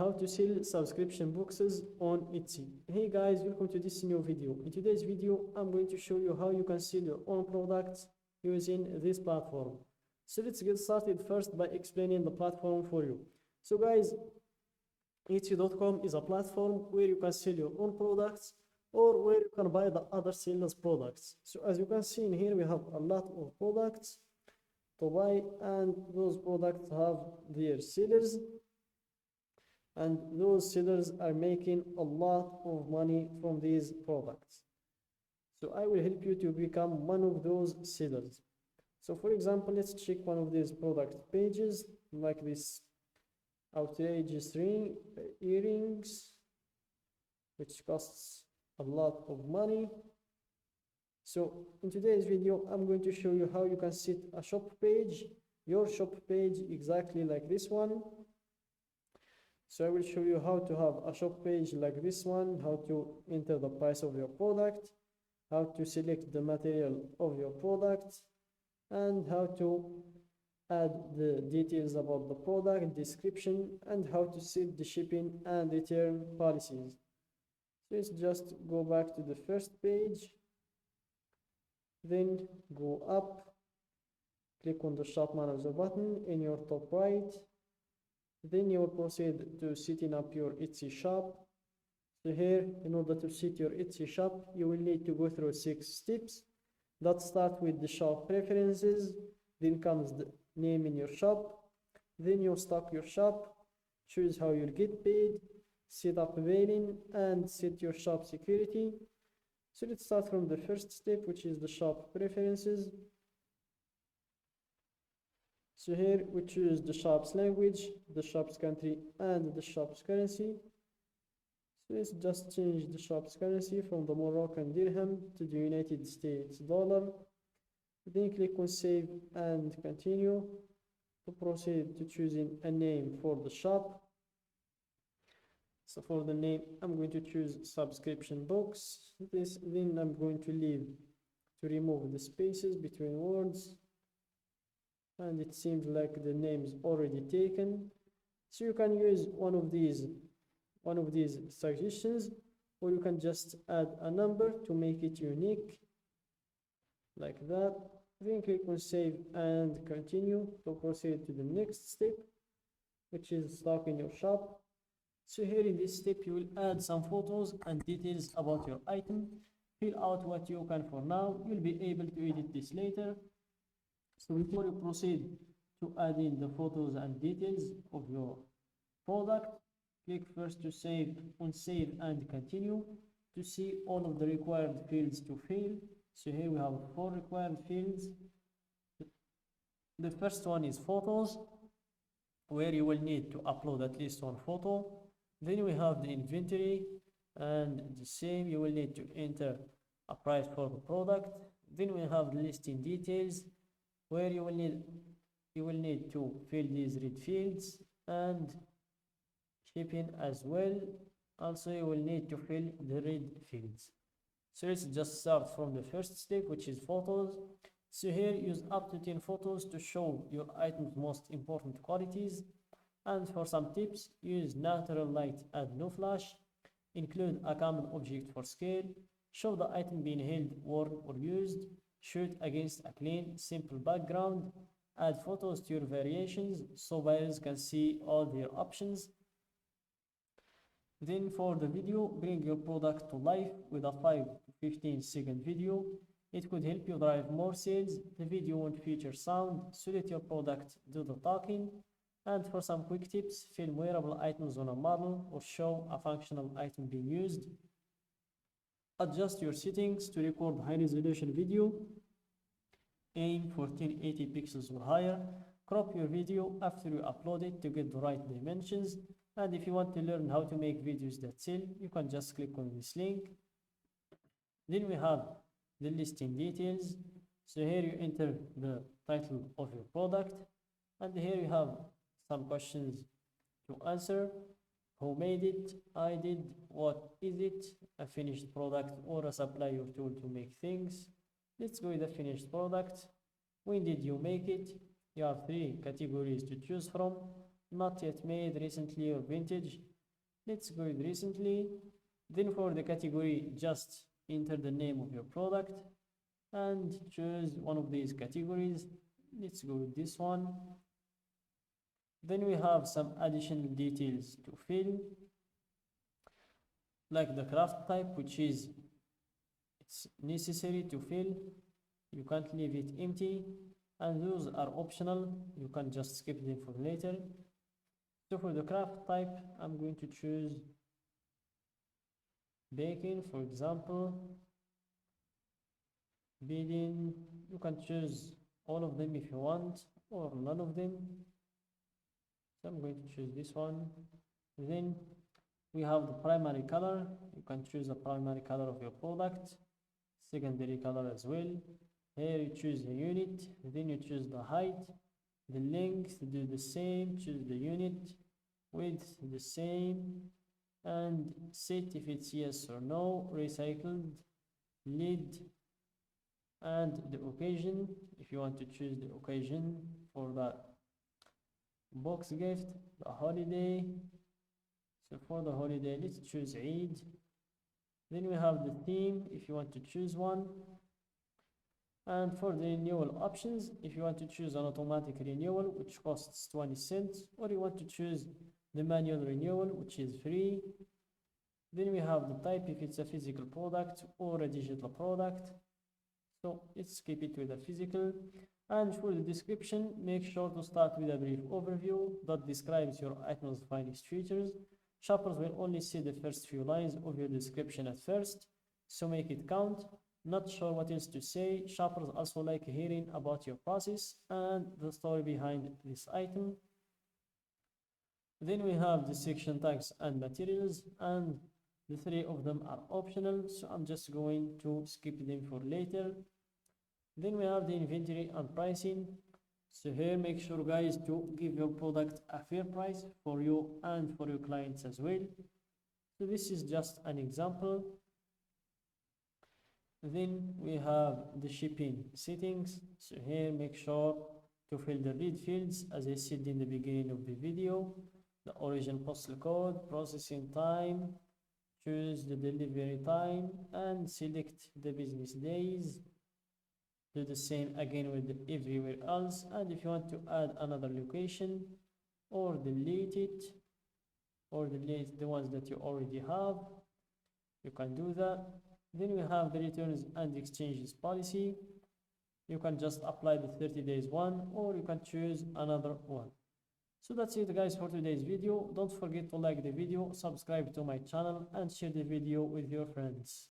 how to sell subscription boxes on Etsy. Hey guys, welcome to this new video. In today's video, I'm going to show you how you can sell your own products using this platform. So let's get started first by explaining the platform for you. So guys, Etsy.com is a platform where you can sell your own products or where you can buy the other sellers' products. So as you can see in here, we have a lot of products to buy, and those products have their sellers, and those sellers are making a lot of money from these products. So I will help you to become one of those sellers. So for example, let's check one of these product pages, like this outrageous earrings, which costs a lot of money. So in today's video, I'm going to show you how you can set a shop page, your shop page exactly like this one. So I will show you how to have a shop page like this one, how to enter the price of your product, how to select the material of your product, and how to add the details about the product, description, and how to set the shipping and return policies. So let's just go back to the first page, then go up, click on the shop manager button in your top right. Then you will proceed to setting up your Etsy shop. So here, in order to set your Etsy shop, you will need to go through 6 steps. That start with the shop preferences, then comes the name in your shop, then you stock your shop, choose how you'll get paid, set up mailing, and set your shop security. So let's start from the first step, which is the shop preferences. So here we choose the shop's language, the shop's country, and the shop's currency. So let's just change the shop's currency from the Moroccan dirham to the United States dollar. Then click on save and continue to proceed to choosing a name for the shop. So for the name, I'm going to choose subscription box. Then I'm going to remove the spaces between words. And it seems like the name is already taken. So you can use one of these suggestions, or you can just add a number to make it unique, like that. Then click on save and continue to proceed to the next step, which is stocking your shop. So here in this step, you will add some photos and details about your item. Fill out what you can for now. You'll be able to edit this later. So before you proceed to add in the photos and details of your product, click first to save and continue to see all of the required fields to fill. So here we have 4 required fields. The first one is photos, where you will need to upload at least 1 photo. Then we have the inventory, and the same, you will need to enter a price for the product. Then we have the listing details, where you will need to fill these red fields, and shipping as well. Also, you will need to fill the red fields. So let's just start from the first step, which is photos. So here, use up to 10 photos to show your item's most important qualities. And for some tips, use natural light and no flash. Include a common object for scale. Show the item being held, worn, or used. Shoot against a clean, simple background. Add photos to your variations so buyers can see all their options. Then for the video, bring your product to life with a 5 to 15 second video. It could help you drive more sales. The video won't feature sound, so let your product do the talking. And for some quick tips, film wearable items on a model or show a functional item being used. Adjust your settings to record high resolution video. Aim for 1080 pixels or higher. Crop your video after you upload it to get the right dimensions. And if you want to learn how to make videos that sell, you can just click on this link. Then we have the listing details. So here you enter the title of your product, and here you have some questions to answer. Who made it? I did. What is it? A finished product or a supplier tool to make things? Let's go with the finished product. When did you make it? You have 3 categories to choose from. not yet made, recently, or vintage. Let's go with recently. Then for the category, just enter the name of your product and choose one of these categories. Let's go with this one. Then we have some additional details to fill, like the craft type, which is it's necessary to fill. You can't leave it empty, and those are optional. You can just skip them for later. So for the craft type, I'm going to choose baking, for example. Beading, you can choose all of them if you want, or none of them. So I'm going to choose this one. Then we have the primary color. You can choose the primary color of your product, secondary color as well. Here you choose the unit, then you choose the height, the length, do the same, choose the unit, width the same, and set if it's yes or no, recycled, lead, and the occasion, if you want to choose the occasion for the box gift, the holiday. So for the holiday, let's choose Eid. Then we have the theme, if you want to choose one. And for the renewal options, if you want to choose an automatic renewal, which costs 20 cents, or you want to choose the manual renewal, which is free. Then we have the type, if it's a physical product or a digital product. So let's keep it with a physical. And for the description, make sure to start with a brief overview that describes your item's finest features. Shoppers will only see the first few lines of your description at first, so make it count. Not sure what else to say? Shoppers also like hearing about your process and the story behind this item. Then we have the section tags and materials, and the three of them are optional, so I'm just going to skip them for later. Then we have the inventory and pricing. So here, make sure guys to give your product a fair price for you and for your clients as well. So this is just an example. Then we have the shipping settings. So here, make sure to fill the read fields as I said in the beginning of the video. The origin postal code, processing time, choose the delivery time, and select the business days. Do the same again with everywhere else, and if you want to add another location or delete it or delete the ones that you already have, you can do that. Then we have the returns and exchanges policy. You can just apply the 30 days one, or you can choose another one. So that's it guys for today's video. Don't forget to like the video, subscribe to my channel, and share the video with your friends.